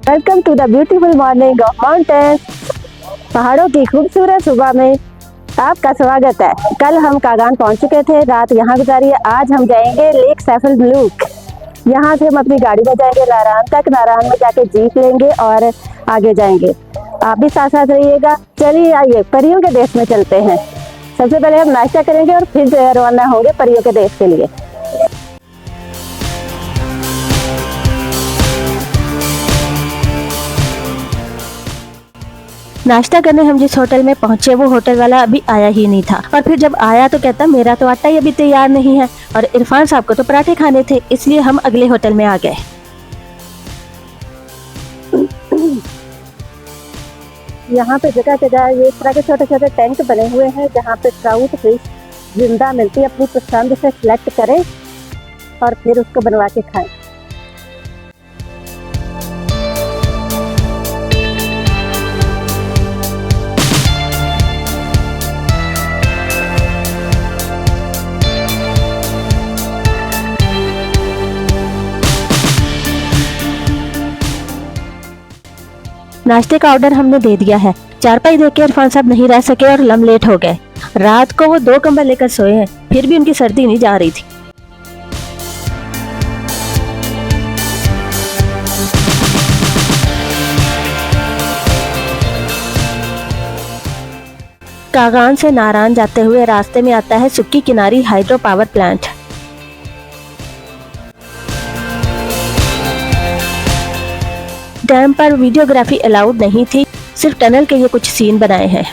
Welcome to the beautiful morning of mountains. पहाड़ों की खूबसूरत सुबह में आपका स्वागत है। कल हम कागान पहुंच चुके थे, रात यहाँ गुजारी है। आज हम जाएंगे लेक सैफल मलूक। यहाँ से हम अपनी गाड़ी में जाएंगे नारायण तक। नारायण में जाके जीप लेंगे और आगे जाएंगे। आप भी साथ साथ रहिएगा। चलिए आइए परियों के देश में चलते हैं। सबसे पहले हम नाश्ता करेंगे और फिर रवाना होंगे परियों के देश के लिए। नाश्ता करने हम जिस होटल में पहुंचे वो होटल वाला अभी आया ही नहीं था, और फिर जब आया तो कहता मेरा तो आटा ही अभी तैयार नहीं है और इरफान साहब को तो पराठे खाने थे, इसलिए हम अगले होटल में आ गए। यहाँ पे जगह जगह ये इस तरह के छोटे छोटे टैंक बने हुए हैं जहाँ पे ट्राउट फिश जिंदा मिलती है। अपनी पसंद से सिलेक्ट करें और फिर उसको बनवा के खाएं। नाश्ते का ऑर्डर हमने दे दिया है। चारपाई देख के इरफान साहब नहीं रह सके और लम लेट हो गए। रात को वो 2 कंबल लेकर सोए हैं, फिर भी उनकी सर्दी नहीं जा रही थी। कागान से नारायण जाते हुए रास्ते में आता है सुक्की किनारी हाइड्रो पावर प्लांट। डैम पर वीडियोग्राफी अलाउड नहीं थी, सिर्फ टनल के ये कुछ सीन बनाए हैं।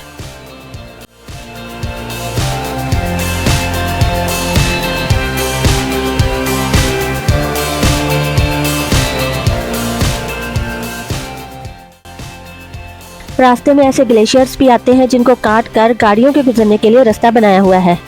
रास्ते में ऐसे ग्लेशियर्स भी आते हैं जिनको काट कर गाड़ियों के गुजरने के लिए रास्ता बनाया हुआ है।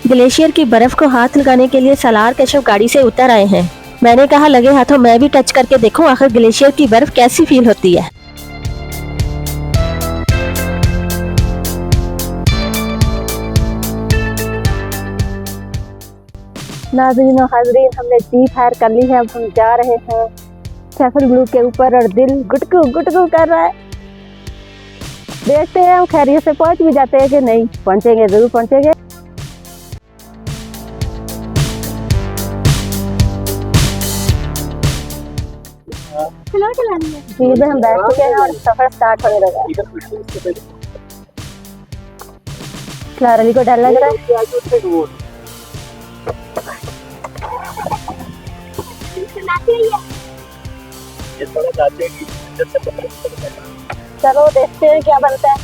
ग्लेशियर की बर्फ को हाथ लगाने के लिए सलार कश्यप गाड़ी से उतर आए हैं। मैंने कहा लगे हाथों मैं भी टच करके देखूं आखिर ग्लेशियर की बर्फ कैसी फील होती है। नाज़रीन और हाज़रीन, हमने जीप हायर कर ली है। अब हम जा रहे हैं सैफल मलूक के ऊपर और दिल गुटकू गुटकू कर रहा है। देखते हैं हम खैरियत से पहुंच भी जाते हैं कि नहीं। पहुंचेंगे, जरूर पहुंचेंगे। जीप में हम बैठ चुके हैं और सफर स्टार्ट होने लगा। क्लारा अली को डर लग रहा है। चलो देखते हैं क्या बनता है।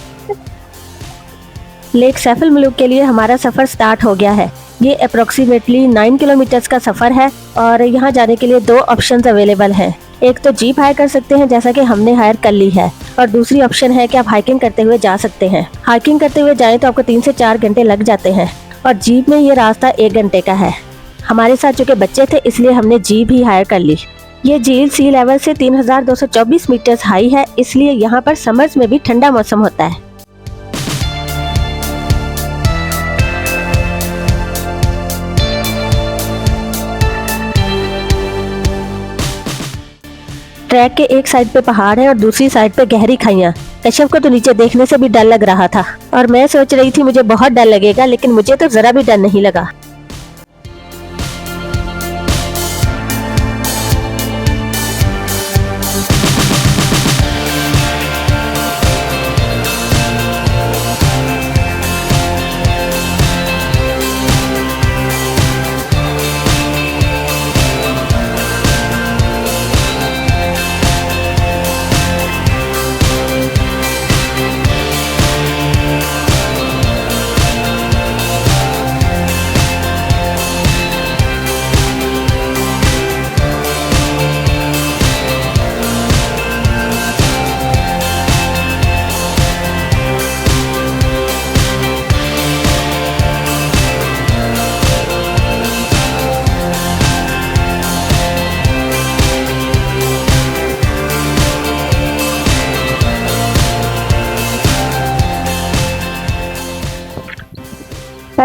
लेक सैफल मलूक के लिए हमारा सफर स्टार्ट हो गया है। ये अप्रोक्सीमेटली 9 किलोमीटर का सफर है और यहाँ जाने के लिए 2 ऑप्शंस अवेलेबल हैं। एक तो जीप हायर कर सकते हैं जैसा कि हमने हायर कर ली है, और दूसरी ऑप्शन है कि आप हाइकिंग करते हुए जा सकते हैं। हाइकिंग करते हुए जाएं तो आपको 3 से 4 घंटे लग जाते हैं और जीप में ये रास्ता 1 घंटे का है। हमारे साथ जो कि बच्चे थे इसलिए हमने जीप ही हायर कर ली। ये झील सी लेवल से 3224 मीटर हाई है, इसलिए यहाँ पर समर्स में भी ठंडा मौसम होता है। ट्रैक के एक साइड पे पहाड़ है और दूसरी साइड पे गहरी खाइयां। कश्यप को तो नीचे देखने से भी डर लग रहा था और मैं सोच रही थी मुझे बहुत डर लगेगा, लेकिन मुझे तो जरा भी डर नहीं लगा।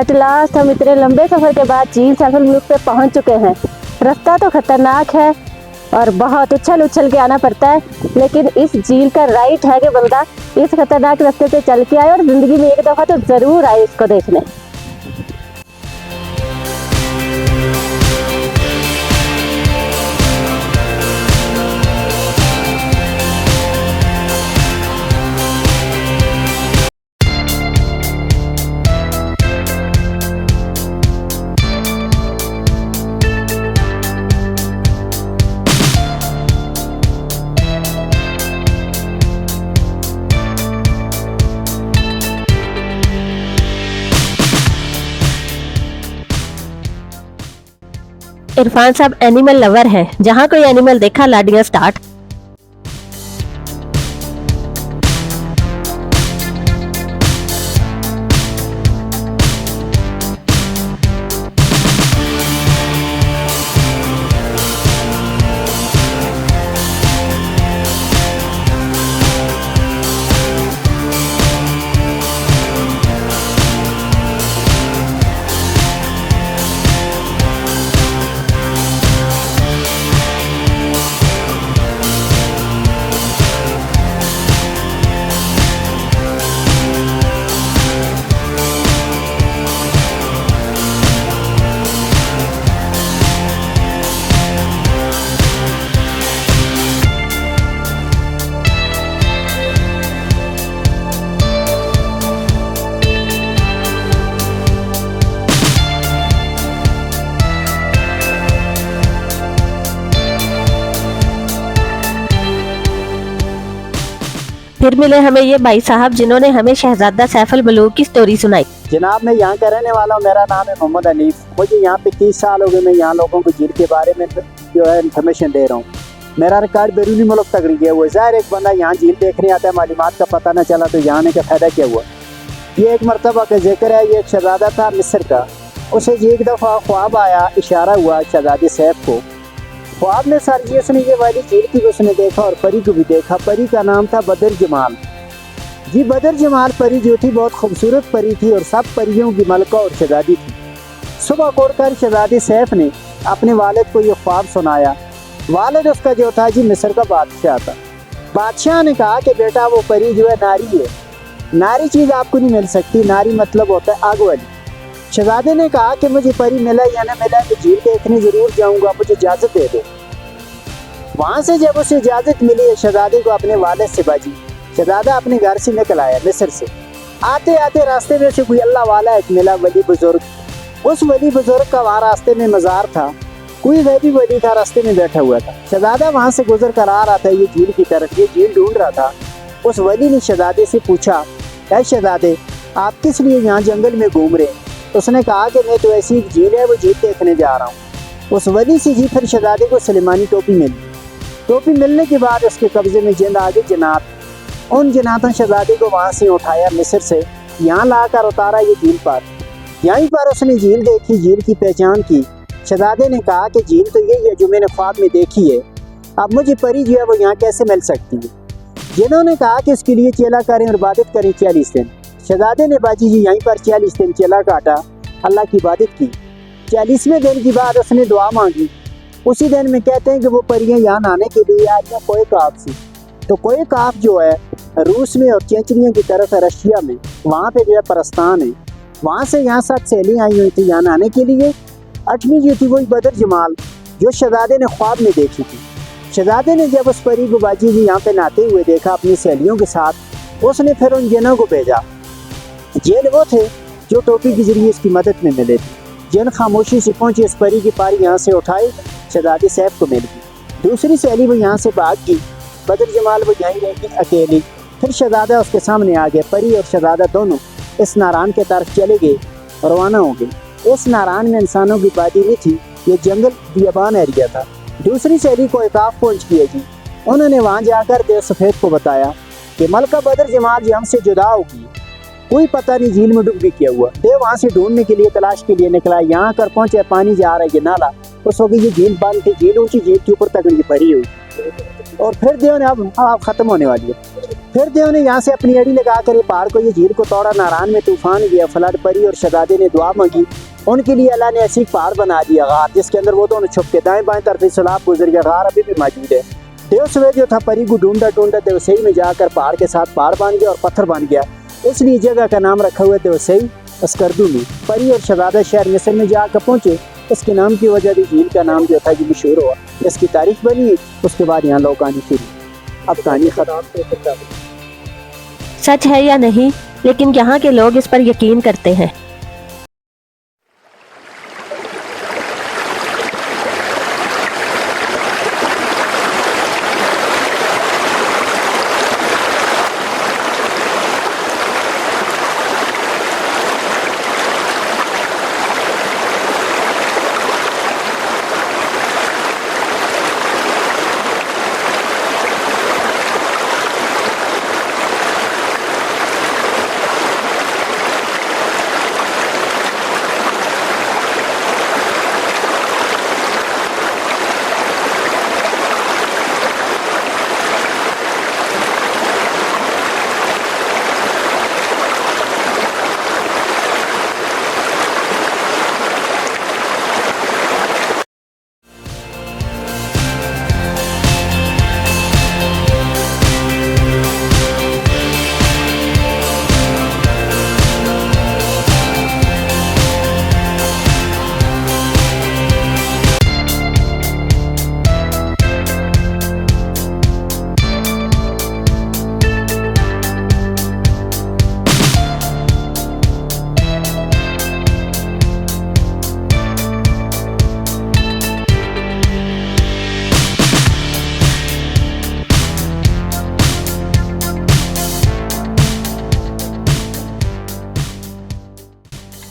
एट लास्ट हम इतने लंबे सफ़र के बाद झील सैफल मुलुक पे पहुंच चुके हैं। रास्ता तो खतरनाक है और बहुत उछल उछल के आना पड़ता है, लेकिन इस झील का राइट है कि बंदा इस खतरनाक रास्ते पे चल के आए और ज़िंदगी में एक दफ़ा तो ज़रूर आए इसको देखने। इरफान साहब एनिमल लवर हैं, जहाँ कोई एनिमल देखा लाडियाँ स्टार्ट। फिर मिले हमें ये भाई साहब जिन्होंने हमें शहजादा सैफुल मलूक की स्टोरी सुनाई। जनाब, मैं यहाँ का रहने वाला हूँ। मेरा नाम है मोहम्मद हनीफ। मुझे यहाँ पे 30 साल हो गए। मैं यहाँ लोगों को झील के बारे में जो है इन्फॉर्मेशन दे रहा हूँ। मेरा रिकॉर्ड बैरूनी मुल्क तक नहीं गया हुआ। ज़ाहिर एक बंदा यहाँ झील देखने आता है, मालूमात का पता न चला तो यहाँ आने का फ़ायदा क्या हुआ। ये एक मरतबा का जिक्र है। ये एक शहजादा था मिस्र का। उसे एक दफ़ा ख्वाब आया, इशारा हुआ शहजादे सैफ को। ख्वाब में सर जी उसने ये वाली झील की उसने देखा और परी को भी देखा। परी का नाम था बदर जमाल। जी बदर जमाल परी जो थी बहुत खूबसूरत परी थी और सब परियों की मलका और शहजादी थी। सुबह कोरकर शहजादे सैफ ने अपने वालिद को ये ख्वाब सुनाया। वालिद उसका जो था जी मिस्र का बादशाह था। बादशाह ने कहा कि बेटा वो परी जो है नारी है, नारी चीज़ आपको नहीं मिल सकती। नारी मतलब होता है आग वाली। शहजादे ने कहा कि मुझे परी मिला या ना मिला तो झील देखने ज़रूर जाऊंगा, मुझे इजाज़त दे दो। वहाँ से जब उसे इजाज़त मिली शहजादे को अपने वालिद से बाजी। शहजादा अपने घर से निकल आया मिस्र से। आते आते रास्ते में से कोई अल्लाह वाला एक मिला, वली बुजुर्ग। उस वली बुजुर्ग का वहाँ रास्ते में मज़ार था। कोई गैबी वली था रास्ते में बैठा हुआ था। शहजादा वहाँ से गुजर कर आ रहा था ये झील की तरफ। ये झील ढूंढ रहा था। उस वली ने शहजादे से पूछा, ऐ शहजादे आप किस लिए यहाँ जंगल में घूम रहे? उसने कहा कि मैं तो ऐसी एक झील है वो झील देखने जा रहा हूँ। उस वली से जी फिर शहजादे को सुलेमानी टोपी मिली। टोपी मिलने के बाद उसके कब्जे में जिंद आ गई जन्नत। उन जन्नतों शहजादे को वहाँ से उठाया मिस्र से, यहाँ लाकर उतारा ये झील पर। यहीं पर उसने झील देखी, झील की पहचान की। शहजादे ने कहा कि झील तो यही है जो मैंने ख्वाब में देखी है। अब मुझे परी जो है वो यहाँ कैसे मिल सकती है? जिन्होंने कहा कि इसके लिए चेला करें और इबादत करें 40 दिन। शहजादे ने बाजी जी यहीं पर 40 दिन चेला काटा, अल्लाह की इबादत की। 40वें दिन के बाद उसने दुआ मांगी। उसी दिन में कहते हैं कि वो परियां यहाँ आने के लिए आज कोई काफ से। तो कोई काफ जो है रूस में और चेंचनिया की तरफ है रशिया में, वहाँ पे जो है परस्तान है। वहाँ से यहाँ 7 सहेलियाँ आई हुई थी यहाँ आने के लिए। 8वीं जो थी वही बदर जमाल जो शहजादे ने ख्वाब में देखी थी। शहजादे ने जब उस परी को बाजी जी यहाँ पे नहाते हुए देखा अपनी सहेलियों के साथ, उसने फिर उन जिनों को भेजा। जेल वो थे जो टोपी के जरिए इसकी मदद में मिले थे। जिन खामोशी से पहुंचे इस परी की पारी यहाँ से उठाई, शहजादे सैफ को मिल गई। दूसरी सहेली वो यहाँ से भाग गई। बदर जमाल वो यहीं रह गई अकेली। फिर शहजादा उसके सामने आ गया। परी और शहजादा दोनों इस नारान के तरफ चले गए और रवाना हो गए। इस नारान में इंसानों की बादी नहीं थी, ये जंगल बियाबान एरिया था। दूसरी सहेली को इकाफ पहुँच किया जी। उन्होंने वहाँ जाकर देव सफ़ेद को बताया कि मलका बदर जमाल जी हमसे जुदा होगी, कोई पता नहीं झील में डूब भी किया हुआ। देव वहाँ से ढूंढने के लिए तलाश के लिए निकला। यहाँ कर पहुँचे, पानी जा रहा है ये नाला। उस वक्त ये झील बंद थी। झील ऊँची, झील के ऊपर तक परी हुई और फिर देव ने अब खत्म होने वाली है। फिर देव ने यहाँ से अपनी अड़ी लगाकर ये पहाड़ को, ये झील को तोड़ा। नारायण में तूफान गया, फ्लड परी और शहजादे ने दुआ मांगी। उनके लिए अल्लाह ने ऐसी पहाड़ बना दिया गार, जिसके अंदर वो दोनों छुप के दाएं बाएं तरफ सैलाब गुजर गया। गार अभी भी मौजूद है। देव सवेर जो था परी को ढूंढता ढूंढता देवसई में जाकर पहाड़ के साथ पहाड़ बन गया और पत्थर बन गया। इसलिए जगह का नाम रखा हुआ देवसई अस्करदू में। परी और शहजादा शहर मिस्र में जाकर पहुंचे। इसके नाम की वजह से झील का नाम जो था जो मशहूर हुआ, इसकी तारीख बनी। उसके बाद यहाँ लोग आने शुरू। अब कहानी खत्म। सच है या नहीं, लेकिन यहाँ के लोग इस पर यकीन करते हैं।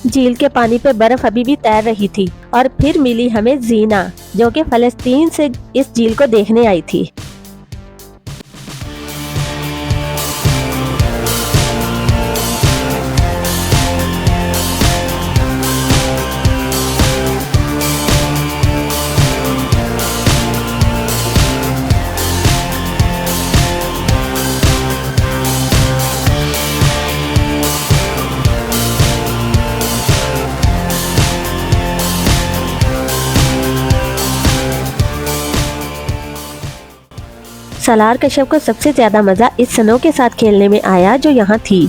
झील के पानी पे बर्फ अभी भी तैर रही थी और फिर मिली हमें जीना, जो कि फलस्तीन से इस झील को देखने आई थी। सालार कश्यप को सबसे ज्यादा मजा इस स्नो के साथ खेलने में आया जो यहाँ थी।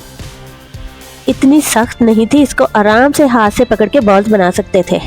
इतनी सख्त नहीं थी, इसको आराम से हाथ से पकड़ के बॉल्स बना सकते थे।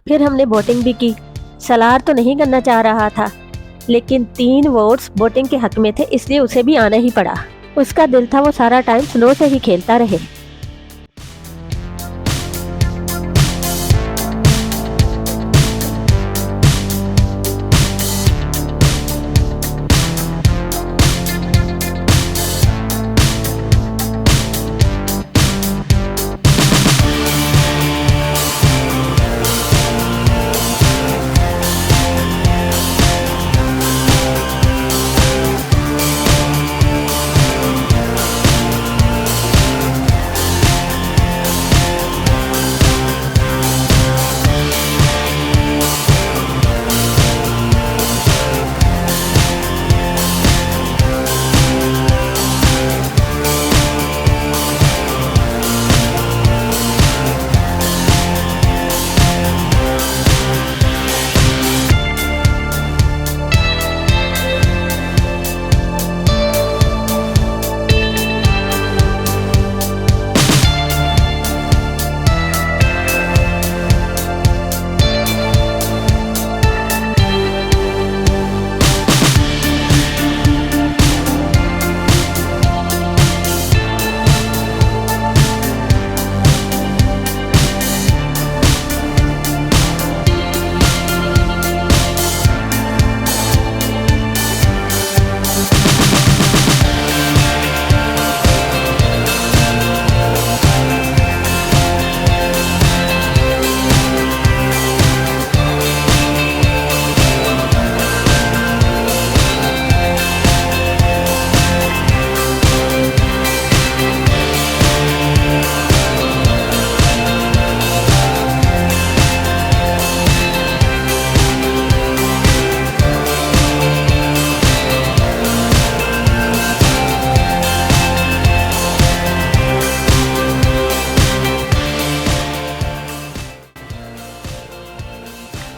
फिर हमने बोटिंग भी की। सलार तो नहीं करना चाह रहा था, लेकिन 3 वोट्स बोटिंग के हक में थे, इसलिए उसे भी आना ही पड़ा। उसका दिल था वो सारा टाइम स्नो से ही खेलता रहे।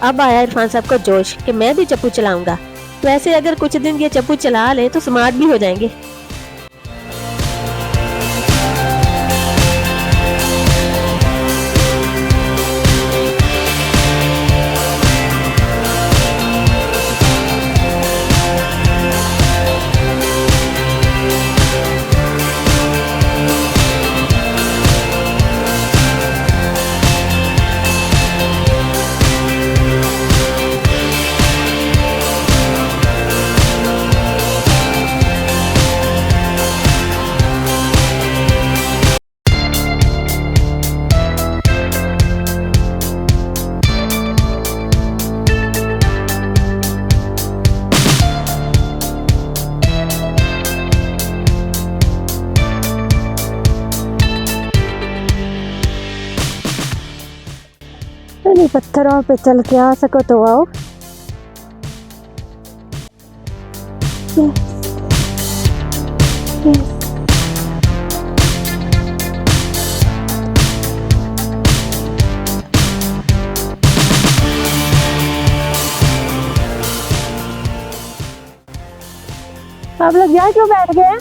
अब आया इरफान साहब को जोश कि मैं भी चप्पू चलाऊंगा। वैसे अगर कुछ दिन ये चप्पू चला ले तो स्मार्ट भी हो जाएंगे। नहीं पत्थरों पे चल के आ सको तो आओ। आप लोग यहाँ क्यों बैठ गए?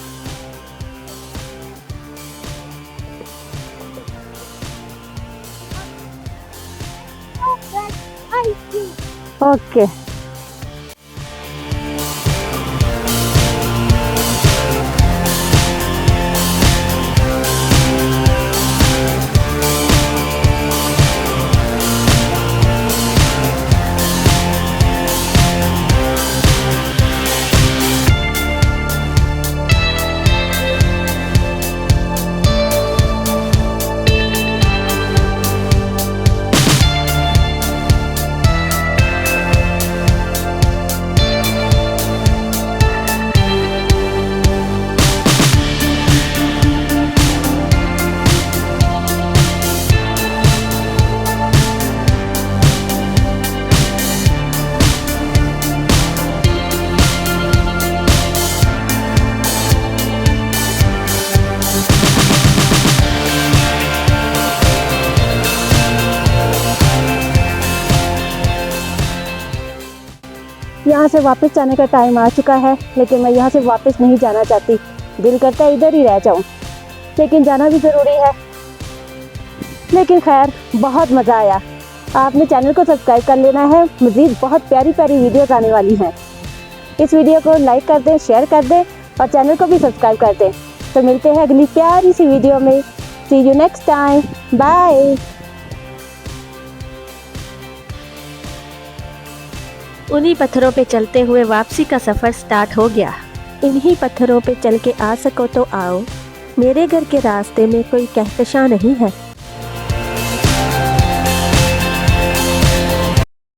ओके यहाँ से वापस जाने का टाइम आ चुका है, लेकिन मैं यहाँ से वापस नहीं जाना चाहती। दिल करता है इधर ही रह जाऊँ, लेकिन जाना भी ज़रूरी है। लेकिन खैर, बहुत मज़ा आया। आपने चैनल को सब्सक्राइब कर लेना है, मज़ीद बहुत प्यारी प्यारी वीडियोस आने वाली हैं। इस वीडियो को लाइक कर दें, शेयर कर दें और चैनल को भी सब्सक्राइब कर दें। तो मिलते हैं अगली प्यारी सी वीडियो में। सी यू नेक्स्ट टाइम, बाय। उन्हीं पत्थरों पे चलते हुए वापसी का सफर स्टार्ट हो गया। इन्हीं पत्थरों पे चल के आ सको तो आओ, मेरे घर के रास्ते में कोई कहकशां नहीं है।